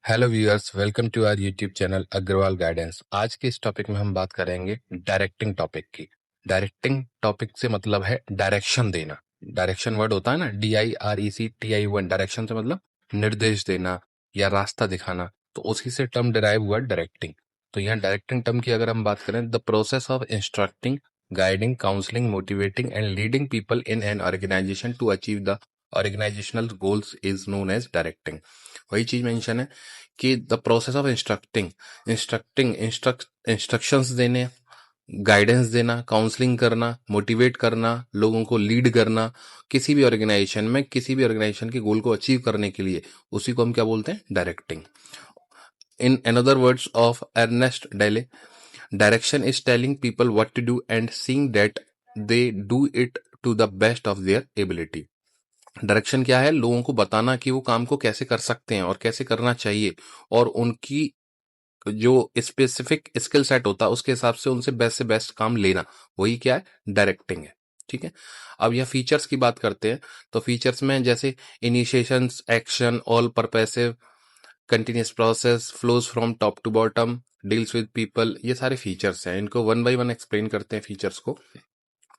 Hello viewers, welcome to our YouTube channel Agrawal guidance. आज के इस टॉपिक में हम बात करेंगे डायरेक्टिंग टॉपिक की। डायरेक्टिंग टॉपिक से मतलब है डायरेक्शन देना। डायरेक्शन वर्ड होता है ना, DIRECTION। डायरेक्शन से मतलब निर्देश देना या रास्ता दिखाना, तो उसी से टर्म डिराइव हुआ डायरेक्टिंग। तो यहाँ डायरेक्टिंग टर्म की अगर हम बात करें, the process of instructing, guiding, counselling, motivating and leading people in an organisation to achieve the organisational goals is known as directing. वही चीज मेंशन है कि द प्रोसेस ऑफ इंस्ट्रक्शंस देने, गाइडेंस देना, काउंसलिंग करना, मोटिवेट करना, लोगों को लीड करना किसी भी ऑर्गेनाइजेशन के गोल को अचीव करने के लिए, उसी को हम क्या बोलते हैं? Directing. In another words of Ernest Dale, direction is telling people what to do and seeing that they do it to the best of their ability. Direction क्या है? लोगों को बताना कि वो काम को कैसे कर सकते हैं और कैसे करना चाहिए, और उनकी जो स्पेसिफिक स्किल सेट होता है उसके हिसाब से बेस्ट काम लेना, वही क्या है? डायरेक्टिंग है। ठीक है। अब यह फीचर्स की बात करते हैं, तो फीचर्स में जैसे initiations, action, all pervasive, continuous process, flows from top to bottom, deals with people, ये सारे फीचर्स हैं। इनको वन बाय वन एक्सप्लेन करते हैं फीचर्स को।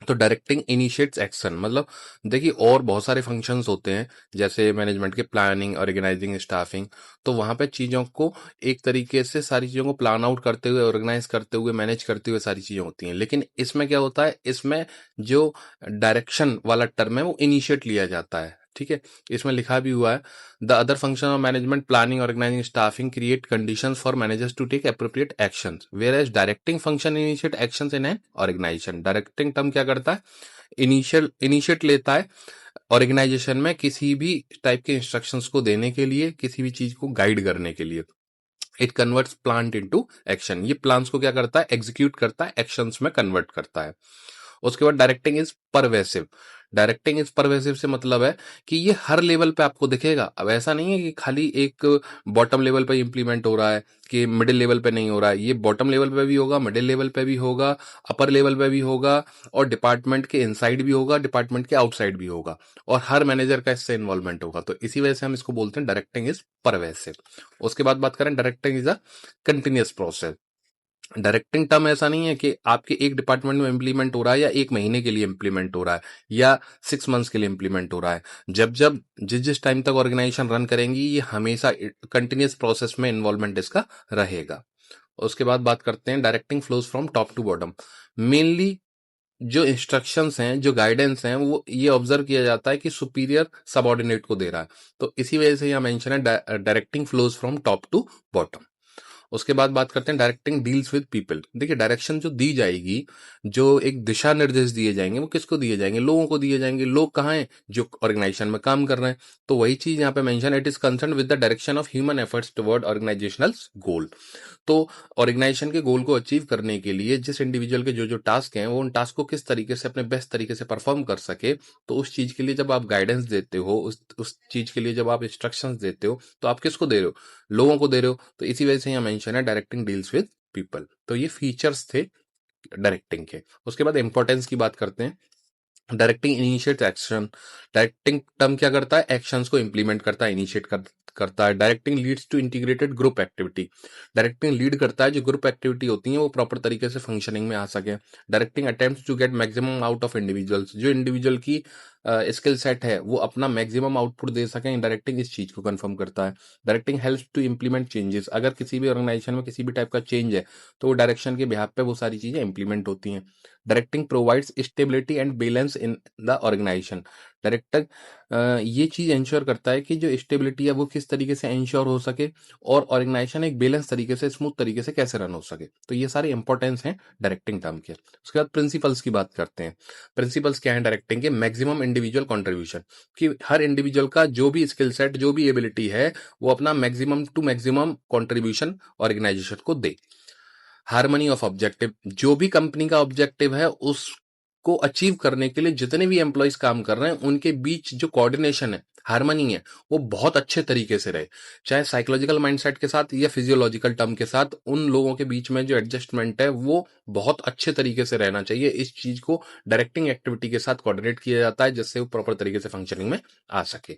तो डायरेक्टिंग इनिशिएट्स एक्शन मतलब, देखिए और बहुत सारे फंक्शंस होते हैं, जैसे मैनेजमेंट के प्लानिंग, ऑर्गेनाइजिंग, स्टाफिंग। तो वहां पे चीजों को एक तरीके से, सारी चीजों को प्लान आउट करते हुए, ऑर्गेनाइज करते हुए, मैनेज करते हुए सारी चीजें होती हैं। लेकिन इसमें क्या होता है, इसमें जो डायरेक्शन वाला टर्म है वो इनिशिएट लिया जाता है। ठीक है। इसमें लिखा भी हुआ है, the other function of management, planning, organising, staffing, create conditions for managers to take appropriate actions, whereas directing function initiate actions in an organisation. Directing term क्या करता है? इनिशिएट लेता है ऑर्गेनाइजेशन में किसी भी टाइप के इंस्ट्रक्शंस को देने के लिए, किसी भी चीज को गाइड करने के लिए। It converts plan into action. ये प्लान्स को क्या करता है? एग्जीक्यूट करता है, एक्शंस में कन्वर्ट करता है। उसके बाद directing is pervasive. Directing is pervasive से मतलब है कि ये हर लेवल पे आपको दिखेगा। अब ऐसा नहीं है कि खाली एक बॉटम लेवल पे इंप्लीमेंट हो रहा है, कि मिडिल लेवल पे नहीं हो रहा है। ये बॉटम लेवल पे भी होगा, मिडिल लेवल पे भी होगा, अपर लेवल पे भी होगा, और डिपार्टमेंट के इनसाइड भी होगा, डिपार्टमेंट के आउटसाइड भी होगा, और हर मैनेजर का इससे इन्वॉल्वमेंट होगा। तो इसी वजह से हम इसको बोलते हैं डायरेक्टिंग इज परवेसिव। उसके बाद बात करें, directing is a continuous process. Directing term ऐसा नहीं है कि आपके एक डिपार्टमेंट में इंप्लीमेंट हो रहा है, या एक महीने के लिए इंप्लीमेंट हो रहा है, या 6 मंथ्स के लिए इंप्लीमेंट हो रहा है। जब जब जिस जिस टाइम तक ऑर्गेनाइजेशन रन करेंगी, ये हमेशा कंटिन्यूस प्रोसेस में इन्वॉल्वमेंट इसका रहेगा। उसके बाद बात करते हैं, directing flows from top to bottom. Mainly जो इंस्ट्रक्शंस हैं, जो गाइडेंस हैं, वो ये ऑब्जर्व किया जाता है कि सुपीरियर सबऑर्डिनेट को दे रहा है। तो इसी वजह से यह मेंशन है, directing flows from top to bottom. उसके बाद बात करते हैं, डायरेक्टिंग डील्स विद पीपल। देखिए डायरेक्शन जो दी जाएगी, जो एक दिशा निर्देश दिए जाएंगे, वो किसको दिए जाएंगे? लोगों को दिए जाएंगे। लोग कहाँ हैं? जो ऑर्गेनाइजेशन में काम कर रहे हैं। तो वही चीज यहाँ पे mention, it is concern with the direction of human efforts toward organisational goal. तो ऑर्गेनाइजेशन के गोल को अचीव करने के लिए जिस इंडिविजुअल के जो जो टास्क हैं, वो उन टास्क को किस तरीके से अपने बेस्ट तरीके से परफॉर्म कर सके, तो उस चीज के लिए जब आप गाइडेंस देते हो, उस चीज के लिए जब आप इंस्ट्रक्शंस देते हो, तो आप किसको दे रहे हो? लोगों को दे रहे हो। तो इसी वजह से यहाँ मेंशन है, डायरेक्टिंग डील्स विद पीपल। तो ये फीचर्स थे डायरेक्टिंग के। उसके बाद इंपॉर्टेंस की बात करते हैं, directing initiate action. Directing term क्या करता है? एक्शंस को इंप्लीमेंट करता है, करता है। Directing leads to integrated group activity. Directing lead करता है जो ग्रुप एक्टिविटी होती है वो प्रॉपर तरीके से फंक्शनिंग में आ सके। Directing attempts to get maximum out of individuals. जो इंडिविजुअल की स्किल सेट है वो अपना मैक्सिमम आउटपुट दे सके, डायरेक्टिंग इस चीज को कंफर्म करता है। Directing helps to implement changes. अगर किसी भी ऑर्गेनाइजेशन में किसी भी टाइप का चेंज है, तो वो डायरेक्शन के बिहाफ पे वो सारी चीजें इंप्लीमेंट होती हैं। Directing provides stability and balance in the organisation. Director ये चीज इंश्योर करता है कि जो स्टेबिलिटी है वो किस तरीके से इंश्योर हो सके, और ऑर्गेनाइजेशन एक बैलेंस तरीके से, स्मूथ तरीके से कैसे रन हो सके। तो ये सारे इंपॉर्टेंस हैं डायरेक्टिंग टर्म के। उसके बाद प्रिंसिपल्स की बात करते हैं। प्रिंसिपल्स क्या है डायरेक्टिंग के? मैक्सिमम इंडिविजुअल कॉन्ट्रीब्यूशन, कि हर इंडिविजुअल का जो भी स्किल सेट, जो भी एबिलिटी है, वो अपना maximum to maximum contribution organisation को दे। हार्मनी ऑफ ऑब्जेक्टिव, जो भी कंपनी का ऑब्जेक्टिव है उसको अचीव करने के लिए जितने भी एम्प्लॉयज काम कर रहे हैं, उनके बीच जो कोऑर्डिनेशन है, हार्मनी है, वो बहुत अच्छे तरीके से रहे। चाहे साइकोलॉजिकल माइंडसेट के साथ या फिजियोलॉजिकल टर्म के साथ, उन लोगों के बीच में जो एडजस्टमेंट है वो बहुत अच्छे तरीके से रहना चाहिए। इस चीज को डायरेक्टिंग एक्टिविटी के साथ कोऑर्डिनेट किया जाता है, जिससे वो प्रॉपर तरीके से फंक्शनिंग में आ सके।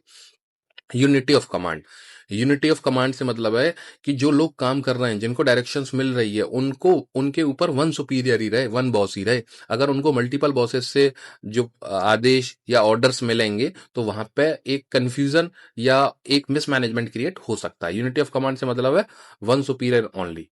Unity of command. Unity of command से मतलब है कि जो लोग काम कर रहे हैं, जिनको डायरेक्शंस मिल रही है, उनको उनके ऊपर वन सुपीरियर ही रहे, वन बॉस ही रहे। अगर उनको मल्टीपल बॉसेस से जो आदेश या ऑर्डर्स मिलेंगे तो वहां पे एक कंफ्यूजन या एक मिसमैनेजमेंट क्रिएट हो सकता है। यूनिटी ऑफ कमांड से मतलब है वन सुपीरियर ओनली।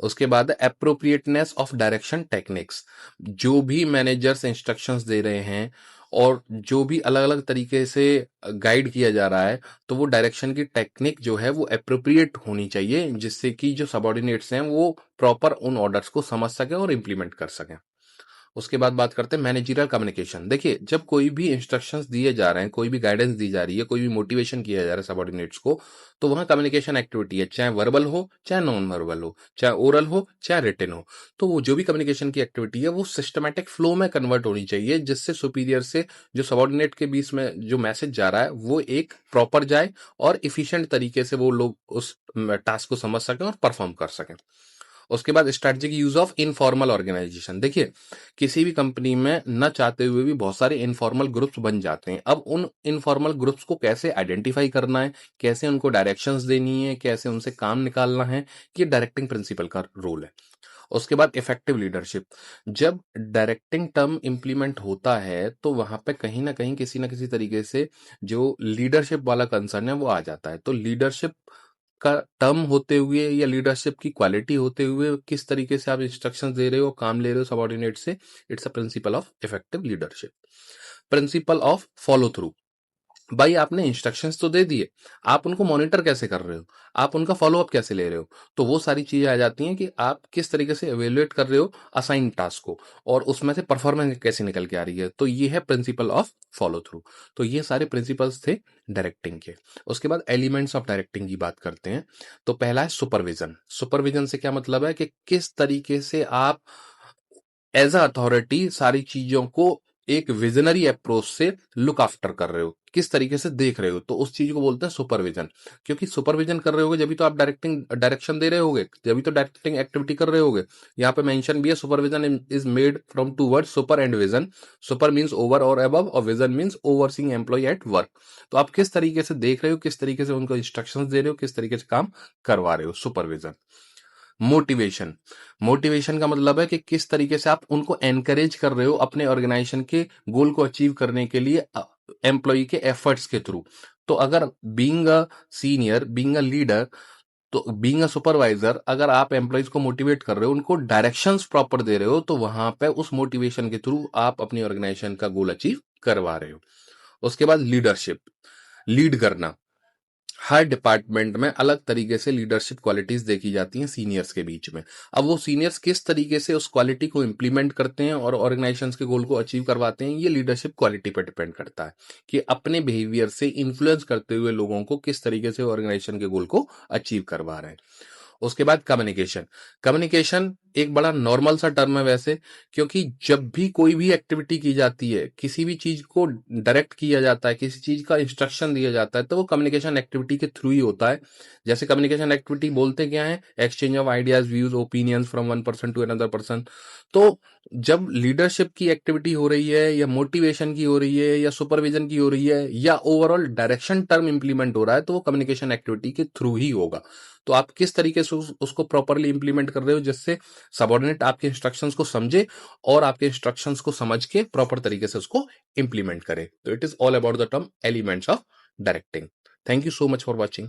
उसके बाद अप्रोप्रिएटनेस ऑफ डायरेक्शन टेक्निक्स। जो भी मैनेजर्स इंस्ट्रक्शंस दे रहे हैं और जो भी अलग अलग तरीके से गाइड किया जा रहा है, तो वो डायरेक्शन की टेक्निक जो है वो अप्रोप्रिएट होनी चाहिए, जिससे कि जो सबॉर्डिनेट्स हैं वो प्रॉपर उन ऑर्डर्स को समझ सकें और इंप्लीमेंट कर सकें। उसके बाद बात करते हैं मैनेजरियल कम्युनिकेशन। देखिए, जब कोई भी इंस्ट्रक्शंस दिए जा रहे हैं, कोई भी गाइडेंस दी जा रही है, कोई भी मोटिवेशन किया जा रहा है सबॉर्डिनेट्स को, तो वहां कम्युनिकेशन एक्टिविटी है, चाहे वर्बल हो चाहे नॉन वर्बल हो, चाहे ओरल हो चाहे रिटन हो। तो वो जो भी कम्युनिकेशन की एक्टिविटी है वो सिस्टमैटिक फ्लो में कन्वर्ट होनी चाहिए, जिससे सुपीरियर से जो सबॉर्डिनेट के बीच में जो मैसेज जा रहा है वो एक प्रॉपर जाए और इफिशियंट तरीके से वो लोग उस टास्क को समझ सकें और परफॉर्म कर सकें। उसके बाद strategic use of informal organisation. देखिए, किसी भी कंपनी में न चाहते हुए भी बहुत सारे इनफॉर्मल ग्रुप्स बन जाते हैं। अब उन इनफॉर्मल ग्रुप्स को कैसे आइडेंटिफाई करना है, कैसे उनको डायरेक्शंस देनी है, कैसे उनसे काम निकालना है, ये डायरेक्टिंग प्रिंसिपल का रोल है। उसके बाद इफेक्टिव लीडरशिप। जब डायरेक्टिंग टर्म इंप्लीमेंट होता है तो वहां पे कहीं ना कहीं किसी ना किसी तरीके से जो लीडरशिप वाला कंसर्न है वो आ जाता है। तो लीडरशिप का टर्म होते हुए या लीडरशिप की क्वालिटी होते हुए किस तरीके से आप इंस्ट्रक्शंस दे रहे हो, काम ले रहे हो सबॉर्डिनेट से, it's a principle of effective leadership. Principle of follow through. भाई, आपने इंस्ट्रक्शंस तो दे दिए, आप उनको मॉनिटर कैसे कर रहे हो, आप उनका फॉलो अप कैसे ले रहे हो, तो वो सारी चीजें आ जाती हैं कि आप किस तरीके से एवेल्युएट कर रहे हो असाइन टास्क को और उसमें से परफॉर्मेंस कैसे निकल के आ रही है। तो ये है प्रिंसिपल ऑफ फॉलो थ्रू। तो ये सारे प्रिंसिपल्स थे डायरेक्टिंग के। उसके बाद एलिमेंट्स ऑफ डायरेक्टिंग की बात करते हैं। तो पहला है सुपरविजन। सुपरविजन से क्या मतलब है कि किस तरीके से आप एज अ अथॉरिटी सारी चीजों को एक विजनरी अप्रोच से लुक आफ्टर कर रहे हो, किस तरीके से देख रहे हो, तो उस चीज को बोलते हैं सुपरविजन। क्योंकि सुपरविजन कर रहे होगे जब तो आप डायरेक्शन दे रहे होगे, जब तो डायरेक्टिंग एक्टिविटी कर रहे होगे। यहाँ पे मेंशन भी है, supervision is made from two word super and vision. Super means over और अबव और vision means overseeing employee at work. तो आप किस तरीके से देख रहे हो, किस तरीके से उनको इंस्ट्रक्शंस दे रहे हो, किस तरीके से काम करवा रहे हो, सुपरविजन। मोटिवेशन। मोटिवेशन का मतलब है कि किस तरीके से आप उनको एनकरेज कर रहे हो अपने ऑर्गेनाइजेशन के गोल को अचीव करने के लिए एम्प्लॉय के एफर्ट्स के थ्रू। तो अगर being a senior, being a leader, तो बीइंग अ सुपरवाइजर, अगर आप एम्प्लॉयज को मोटिवेट कर रहे हो, उनको डायरेक्शंस प्रॉपर दे रहे हो, तो वहां पे उस मोटिवेशन के थ्रू आप अपनी ऑर्गेनाइजेशन का गोल अचीव करवा रहे हो। उसके बाद लीडरशिप, लीड करना। हर डिपार्टमेंट में अलग तरीके से लीडरशिप क्वालिटीज देखी जाती हैं सीनियर्स के बीच में। अब वो सीनियर्स किस तरीके से उस क्वालिटी को इंप्लीमेंट करते हैं और ऑर्गेनाइजेशन के गोल को अचीव करवाते हैं, ये लीडरशिप क्वालिटी पर डिपेंड करता है कि अपने बिहेवियर से इन्फ्लुएंस करते हुए लोगों को किस तरीके से ऑर्गेनाइजेशन के गोल को अचीव करवा रहे हैं। उसके बाद कम्युनिकेशन। कम्युनिकेशन एक बड़ा नॉर्मल सा टर्म है वैसे, क्योंकि जब भी कोई भी एक्टिविटी की जाती है, किसी भी चीज को डायरेक्ट किया जाता है, किसी चीज का इंस्ट्रक्शन दिया जाता है, तो वो कम्युनिकेशन एक्टिविटी के थ्रू ही होता है। जैसे कम्युनिकेशन एक्टिविटी बोलते क्या है, exchange of ideas, views, opinions from one person to another person. तो जब लीडरशिप की एक्टिविटी हो रही है या मोटिवेशन की हो रही है या सुपरविजन की हो रही है या ओवरऑल डायरेक्शन टर्म इंप्लीमेंट हो रहा है, तो वो कम्युनिकेशन एक्टिविटी के थ्रू ही होगा। तो आप किस तरीके से उसको प्रॉपरली इंप्लीमेंट कर रहे हो, जिससे सबॉर्डिनेट आपके इंस्ट्रक्शंस को समझे और आपके इंस्ट्रक्शंस को समझ के प्रॉपर तरीके से उसको इंप्लीमेंट करे। तो it is all about the term elements of directing. Thank you so much for watching.